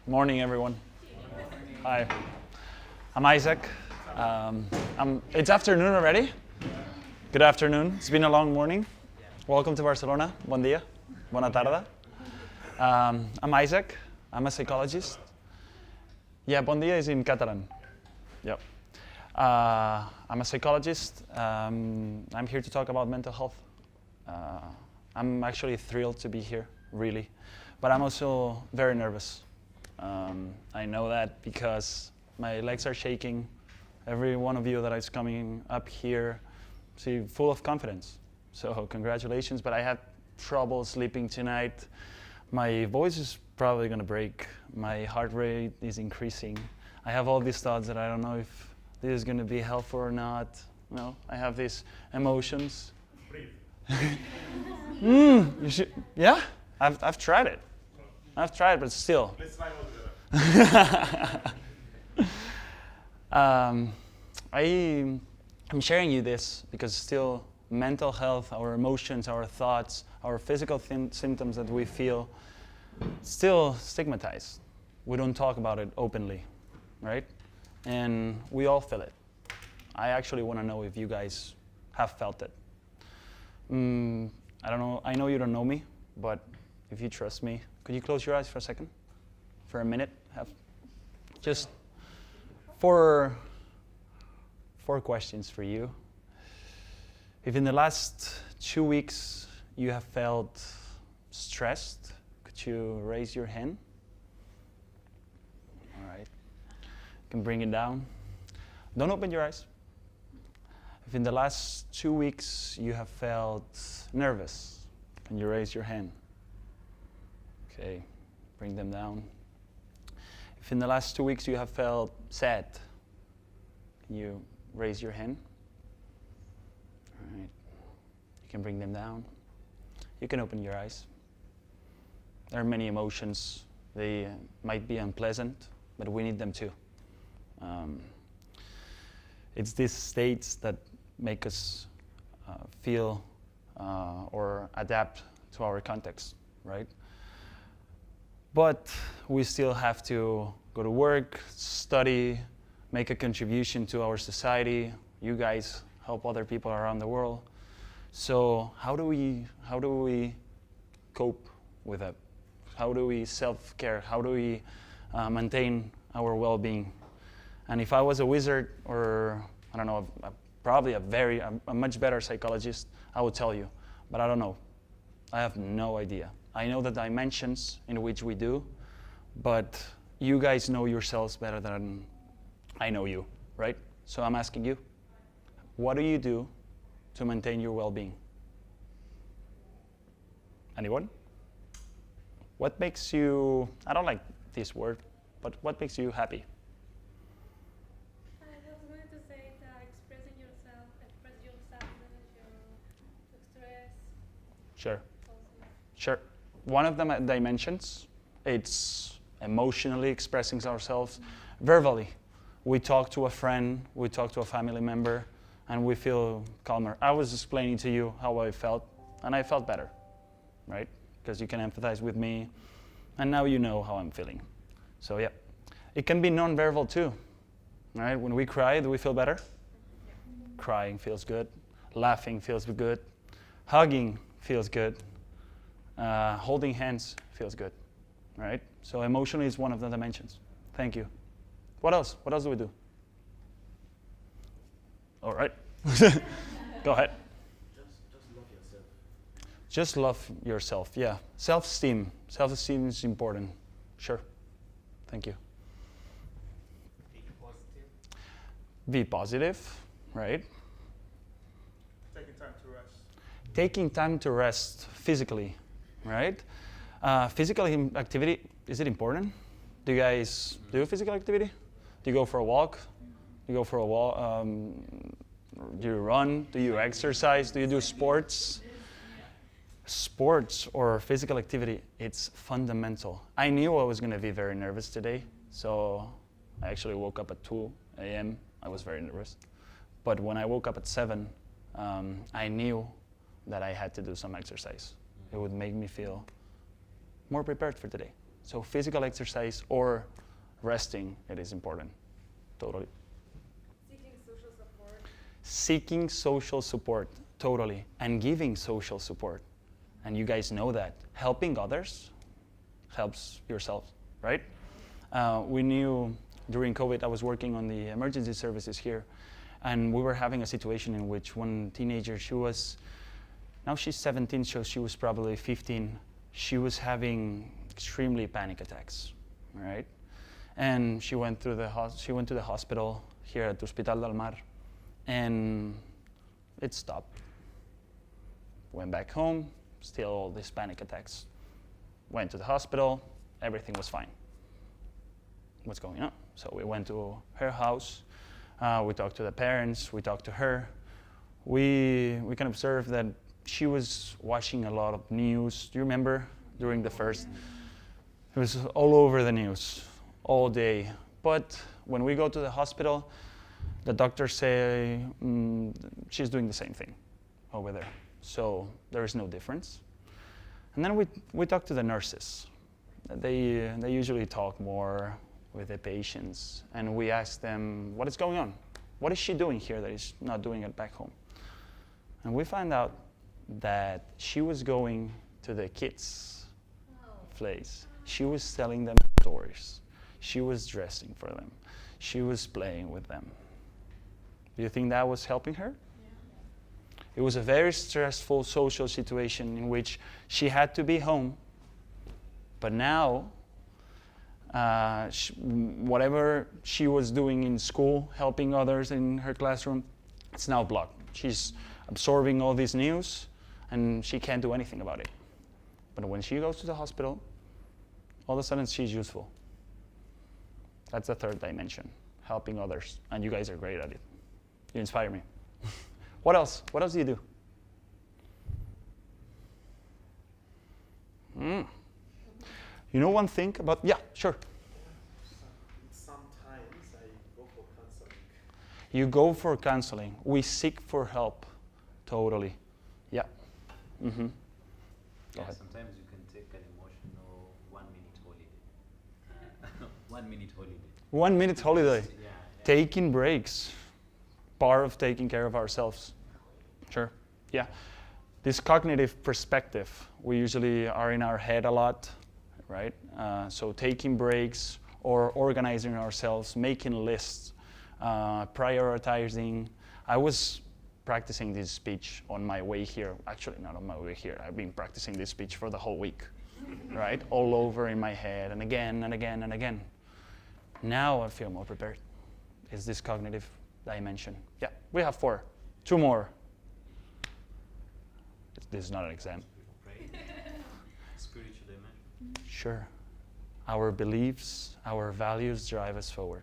Morning, everyone. Hi. I'm Isaac. It's afternoon already. Good afternoon. It's been a long morning. Welcome to Barcelona. Bon dia. Bona tarda. I'm Isaac. I'm a psychologist. Yeah, bon dia is in Catalan. Yep. I'm a psychologist. I'm here to talk about mental health. I'm actually thrilled to be here, really. But I'm also very nervous. I know that because my legs are shaking. Every one of you that is coming up here, see, full of confidence. So congratulations, but I had trouble sleeping tonight. My voice is probably gonna break. My heart rate is increasing. I have all these thoughts that I don't know if this is gonna be helpful or not. No, I have these emotions. Breathe. You should, yeah, I've tried it. I've tried, but still. Let's try all together. I'm sharing you this because still mental health, our emotions, our thoughts, our physical symptoms that we feel, still stigmatized. We don't talk about it openly, right? And we all feel it. I actually want to know if you guys have felt it. I don't know. I know you don't know me, but if you trust me, could you close your eyes for a second? For a minute? Just four questions for you. If in the last 2 weeks you have felt stressed, could you raise your hand? All right. You can bring it down. Don't open your eyes. If in the last 2 weeks you have felt nervous, can you raise your hand? Okay, bring them down. If in the last 2 weeks you have felt sad, can you raise your hand? All right, you can bring them down. You can open your eyes. There are many emotions. They might be unpleasant, but we need them too. It's these states that make us feel or adapt to our context, right? But we still have to go to work, study, make a contribution to our society. You guys help other people around the world. So how do we cope with that? How do we self-care? How do we maintain our well-being? And if I was a wizard, or I don't know, probably a much better psychologist, I would tell you, but I don't know. I have no idea. I know the dimensions in which we do, but you guys know yourselves better than I know you, right? So I'm asking you, what do you do to maintain your well-being? Anyone? What makes you, I don't like this word, but what makes you happy? I was going to say that express your sadness, your stress. Sure. Sure. One of the dimensions, it's emotionally expressing ourselves verbally. We talk to a friend, we talk to a family member, and we feel calmer. I was explaining to you how I felt, and I felt better, right? Because you can empathize with me, and now you know how I'm feeling. So yeah, it can be non-verbal too, right? When we cry, do we feel better? Crying feels good. Laughing feels good. Hugging feels good. Holding hands feels good, right? So emotionally is one of the dimensions. Thank you. What else? What else do we do? All right. Go ahead. Just love yourself. Just love yourself, yeah. Self-esteem. Self-esteem is important. Sure. Thank you. Be positive. Be positive, right? Taking time to rest. Taking time to rest physically, right? Physical activity, is it important? Do you guys do physical activity? Do you go for a walk? Do you go for a walk? Do you run? Do you exercise? Do you do sports? Sports or physical activity, it's fundamental. I knew I was going to be very nervous today, so I actually woke up at 2 a.m. I was very nervous. But when I woke up at 7, I knew that I had to do some exercise. It would make me feel more prepared for today. So physical exercise or resting, it is important, totally. Seeking social support. Seeking social support, totally, and giving social support. And you guys know that. Helping others helps yourself, right? We knew during COVID, I was working on the emergency services here, and we were having a situation in which one teenager, now she's 17, so she was probably 15. She was having extremely panic attacks, right? And she went to the hospital here at Hospital del Mar, and it stopped. Went back home, still all these panic attacks. Went to the hospital, everything was fine. What's going on? So we went to her house, we talked to the parents, we talked to her. We can observe that she was watching a lot of news. Do you remember during the first? It was all over the news, all day. But when we go to the hospital, the doctors say she's doing the same thing over there. So there is no difference. And then we talk to the nurses. They usually talk more with the patients, and we ask them, what is going on? What is she doing here that is not doing it back home? And we find out that she was going to the kids' place. She was telling them stories. She was dressing for them. She was playing with them. Do you think that was helping her? It was a very stressful social situation in which she had to be home, but now whatever she was doing in school, helping others in her classroom, it's now blocked. She's absorbing all this news, and she can't do anything about it. But when she goes to the hospital, all of a sudden she's useful. That's the third dimension, helping others, and you guys are great at it. You inspire me. What else? What else do you do? You know one thing about, yeah, sure. Sometimes I go for counseling. You go for counseling. We seek for help. Totally. Yeah. Mm-hmm. Go Yeah, ahead. sometimes you can take an emotional 1 minute holiday. 1 minute holiday. 1 minute holiday. Yeah. Taking breaks. Part of taking care of ourselves. Sure. Yeah. This cognitive perspective, we usually are in our head a lot, right? So taking breaks or organizing ourselves, making lists, prioritizing. I was practicing this speech on my way here. Actually, not on my way here. I've been practicing this speech for the whole week, right? All over in my head, and again and again and again. Now I feel more prepared. It's this cognitive dimension. Yeah, we have 4. 2 more. This is not an exam. Right? Spiritual dimension. Sure. Our beliefs, our values drive us forward.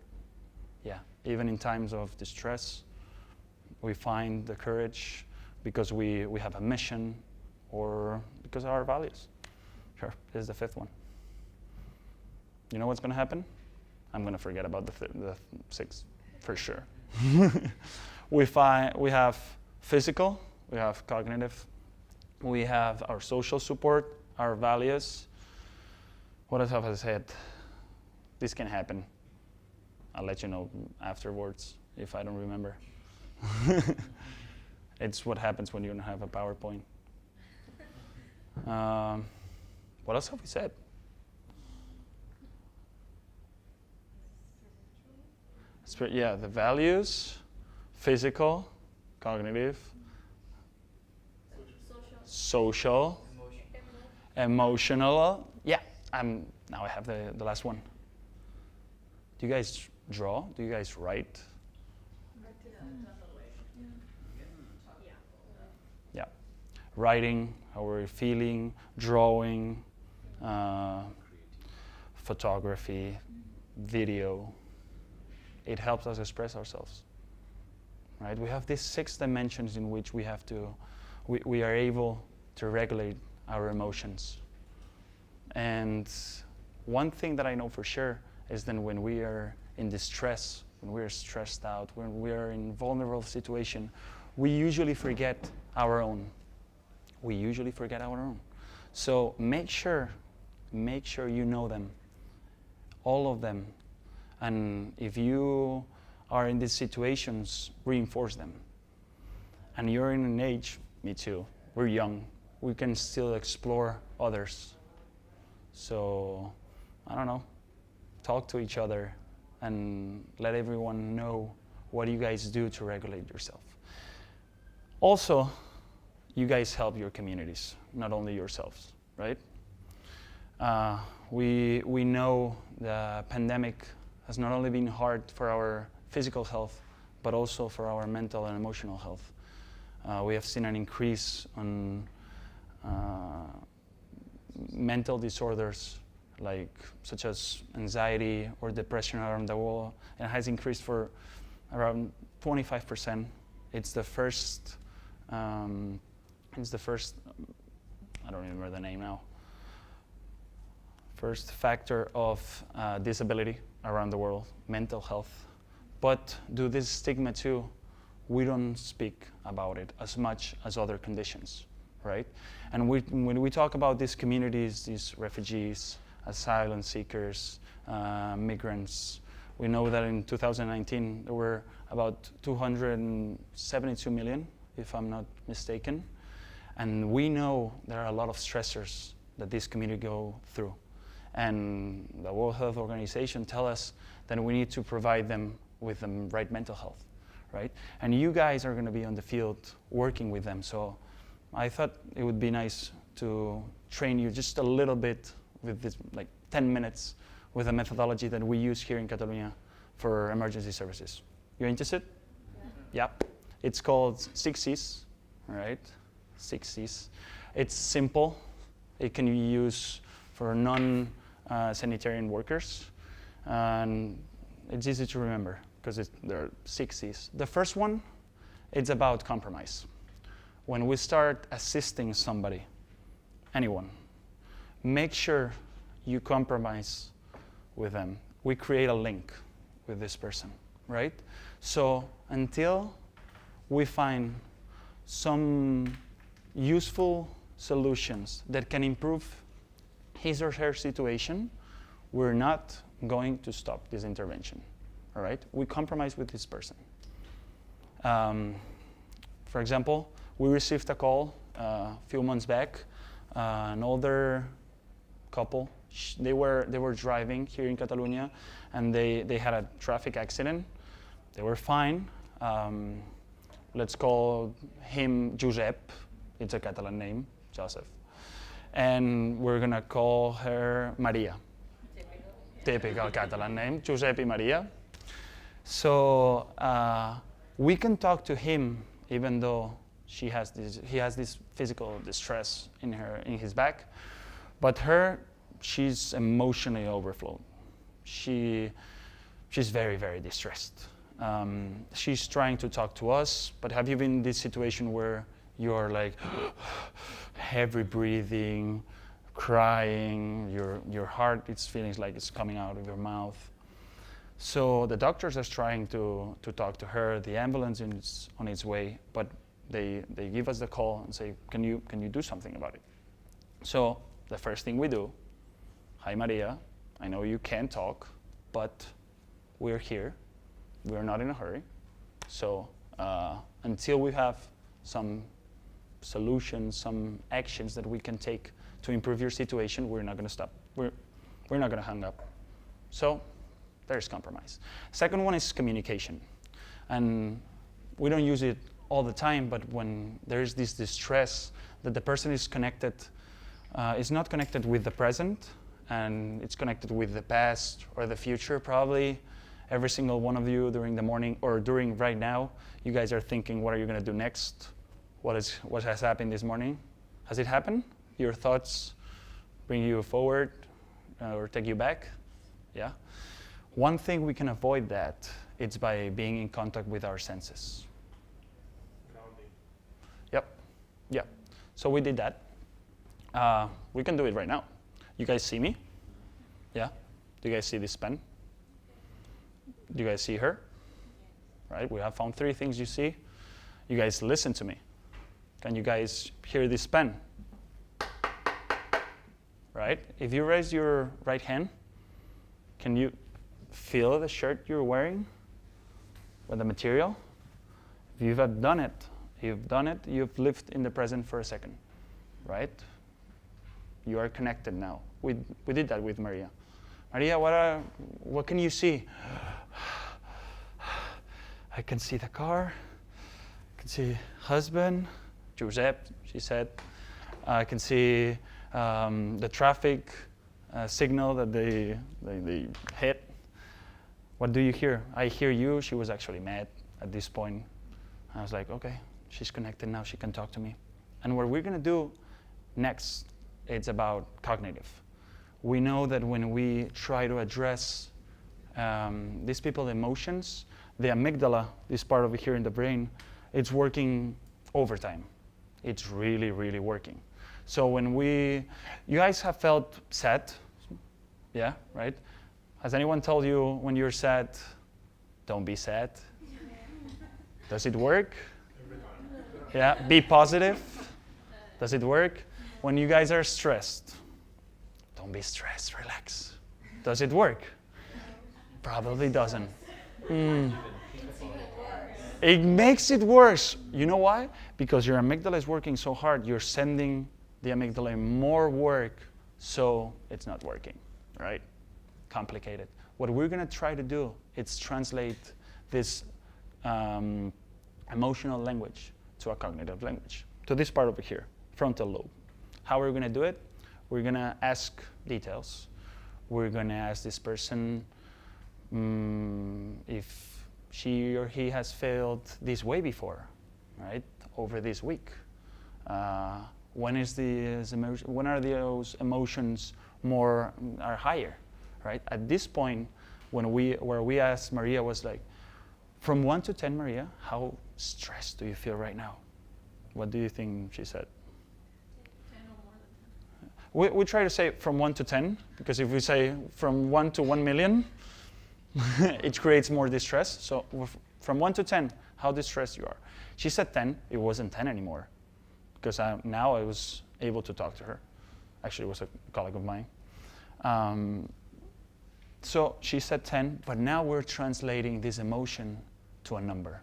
Yeah, even in times of distress, we find the courage because we have a mission or because of our values. Sure, this is the 5th one. You know what's going to happen? I'm going to forget about the 6th, for sure. We have physical, we have cognitive, we have our social support, our values. What else have I said? This can happen. I'll let you know afterwards if I don't remember. It's what happens when you don't have a PowerPoint. What else have we said? Yeah, the values, physical, cognitive, social, emotional. Yeah, now I have the last one. Do you guys draw? Do you guys write? Yeah. Writing, how we're feeling, drawing, photography, video. It helps us express ourselves. Right? We have these 6 dimensions in which we are able to regulate our emotions. And one thing that I know for sure is that when we are in distress, when we are stressed out, when we are in vulnerable situation, we usually forget our own. So make sure make sure you know them, all of them. And if you are in these situations, reinforce them. And you're in an age, me too, we're young, we can still explore others. So, I don't know, talk to each other and let everyone know what you guys do to regulate yourself. Also, you guys help your communities, not only yourselves, right? We know the pandemic has not only been hard for our physical health, but also for our mental and emotional health. We have seen an increase on mental disorders such as anxiety or depression around the world. It has increased for around 25%. It's the first, I don't remember the name now, first factor of disability around the world, mental health. But due to this stigma too, we don't speak about it as much as other conditions, right? And when we talk about these communities, these refugees, asylum seekers, migrants, we know that in 2019 there were about 272 million, if I'm not mistaken. And we know there are a lot of stressors that this community go through. And the World Health Organization tell us that we need to provide them with the right mental health, right? And you guys are going to be on the field working with them. So I thought it would be nice to train you just a little bit with this, 10 minutes with a methodology that we use here in Catalonia for emergency services. You're interested? Yeah. It's called 6 Cs, all right? 6 Cs. It's simple. It can be used for non-sanitarian workers. And it's easy to remember because there are 6 Cs. The first one, it's about compromise. When we start assisting somebody, anyone, make sure you compromise with them. We create a link with this person, right? So until we find some useful solutions that can improve his or her situation, we're not going to stop this intervention, all right? We compromise with this person. For example, we received a call a few months back, an older couple. They were driving here in Catalonia, and they had a traffic accident. They were fine. Let's call him Josep. It's a Catalan name, Joseph. And we're gonna call her Maria. Typical Catalan name, Josep y Maria. So we can talk to him even though he has this physical distress in his back, but she's emotionally overflowed. She's very, very distressed. She's trying to talk to us, but have you been in this situation where you're like heavy breathing, crying, your heart is feeling like it's coming out of your mouth? So the doctors are trying to talk to her. The ambulance is on its way, but they give us the call and say, can you do something about it? So the first thing we do, hi Maria, I know you can't talk, but we're here. We're not in a hurry. So until we have some solutions, some actions that we can take to improve your situation, we're not going to stop. We're not going to hang up. So there's compromise. Second one is communication. And we don't use it all the time, but when there's this distress that the person is connected, is not connected with the present, and it's connected with the past or the future. Probably every single one of you during the morning or during right now, you guys are thinking, what are you going to do next? What has happened this morning? Has it happened? Your thoughts bring you forward or take you back? Yeah. One thing we can avoid that, it's by being in contact with our senses. Grounding. Yep. Yeah. So we did that. We can do it right now. You guys see me? Yeah? Do you guys see this pen? Do you guys see her? Right? We have found 3 things you see. You guys listen to me. Can you guys hear this pen? right? If you raise your right hand, can you feel the shirt you're wearing with the material? If you've done it, you've lived in the present for a second, right? You are connected now. We did that with Maria. Maria, what can you see? I can see the car. I can see husband, Giuseppe, she said. I can see the traffic signal that they hit. What do you hear? I hear you. She was actually mad at this point. I was like, okay, she's connected now. She can talk to me. And what we're going to do next, it's about cognitive. We know that when we try to address these people's emotions, the amygdala, this part over here in the brain, it's working overtime. It's really, really working. So when you guys have felt sad, yeah, right? Has anyone told you when you're sad, don't be sad? Does it work? Yeah, be positive. Does it work? When you guys are stressed, don't be stressed, relax. Does it work? Probably doesn't. It makes it worse. You know why? Because your amygdala is working so hard, you're sending the amygdala more work, so it's not working, right? Complicated. What we're going to try to do is translate this emotional language to a cognitive language, to this part over here, frontal lobe. How are we going to do it? We're going to ask details. We're going to ask this person if she or he has felt this way before, right? Over this week. When are those emotions are higher, right? At this point, where we asked Maria was like, from 1 to 10, Maria, how stressed do you feel right now? What do you think she said? 10 or more than 10. We try to say from 1 to 10, because if we say from 1 to 1 million, it creates more distress. So from 1 to 10, how distressed you are. She said 10. It wasn't 10 anymore, because now I was able to talk to her. Actually, it was a colleague of mine. So she said 10, but now we're translating this emotion to a number.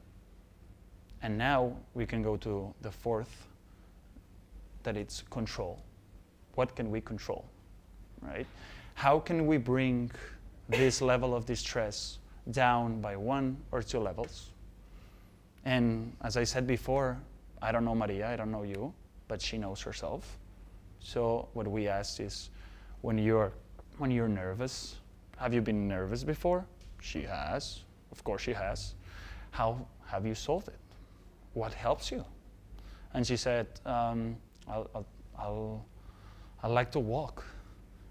And now we can go to the fourth, that it's control. What can we control, right? How can we bring this level of distress down by 1 or 2 levels? And as I said before, I don't know Maria, I don't know you, but she knows herself. So what we ask is, when you're nervous, have you been nervous before? She has. Of course she has. How have you solved it? What helps you? And she said, I like to walk.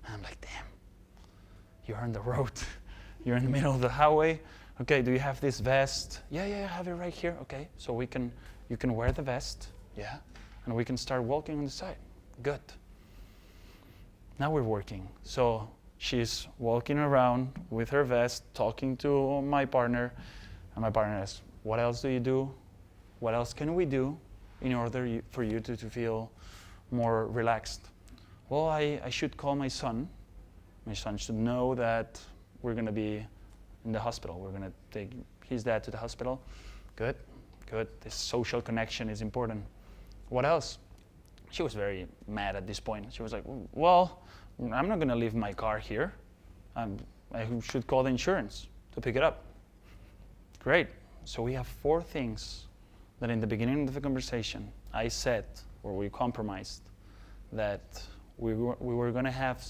And I'm like, damn, you're on the road. You're in the middle of the highway. Okay, do you have this vest? Yeah, I have it right here. Okay, so you can wear the vest. Yeah, and we can start walking on the side. Good. Now we're working. So she's walking around with her vest, talking to my partner, and my partner asks, what else do you do? What else can we do in order for you to feel more relaxed? Well, I should call my son. My son should know that we're going to be in the hospital. We're going to take his dad to the hospital. Good. This social connection is important. What else? She was very mad at this point. She was like, well, I'm not going to leave my car here. I should call the insurance to pick it up. Great. So we have 4 things that in the beginning of the conversation I said, or we compromised, that we were going to have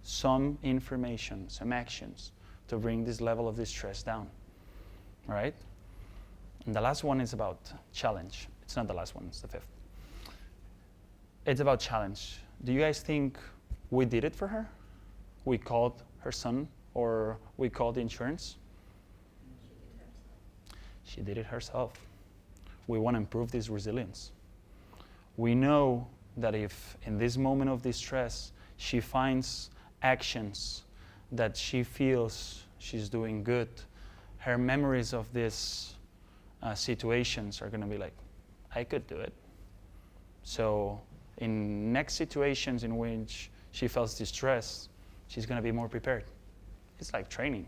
some information, some actions to bring this level of distress down. All right? And the last one is about challenge. It's not the last one, it's the 5th. It's about challenge. Do you guys think we did it for her? We called her son, or we called the insurance? She did it herself. We want to improve this resilience. We know that if in this moment of distress she finds actions that she feels she's doing good, her memories of these situations are going to be like, I could do it. So in next situations in which she feels distress, she's going to be more prepared. It's like training,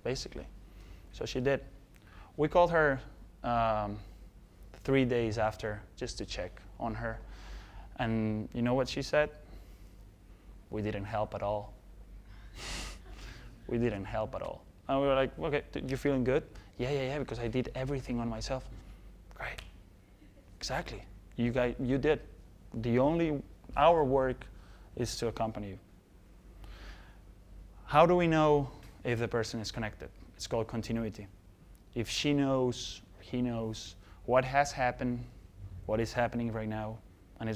basically. So she did. We called her 3 days after just to check on her. And you know what she said? We didn't help at all. We didn't help at all. And we were like, okay, you feeling good? Yeah, because I did everything on myself. Great. Exactly. You did. Our work is to accompany you. How do we know if the person is connected? It's called continuity. If she knows, he knows what has happened, what is happening right now, and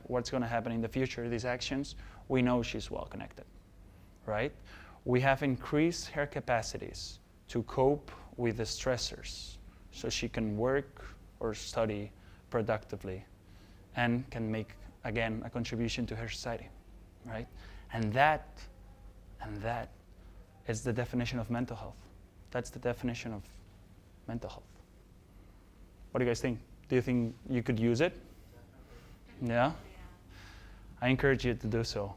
what's going to happen in the future, these actions, we know she's well connected, right? We have increased her capacities to cope with the stressors so she can work or study productively and can make, again, a contribution to her society, right? And that is the definition of mental health. That's the definition of mental health. What do you guys think? Do you think you could use it? Yeah? I encourage you to do so.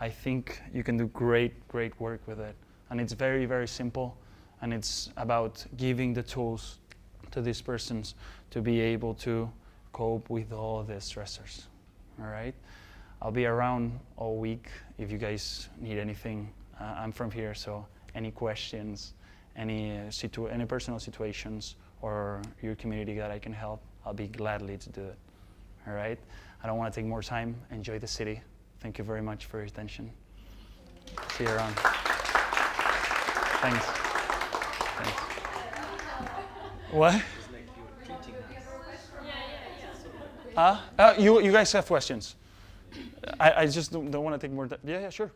I think you can do great work with it. And it's very, very simple. And it's about giving the tools to these persons to be able to cope with all the stressors. All right? I'll be around all week if you guys need anything. I'm from here, so any questions, any personal situations, or your community that I can help, I'll be gladly to do it. All right? I don't want to take more time. Enjoy the city. Thank you very much for your attention. See you around. Thanks. What? It's like you're treating us. You guys have questions. I just don't want to take more time. Yeah, sure.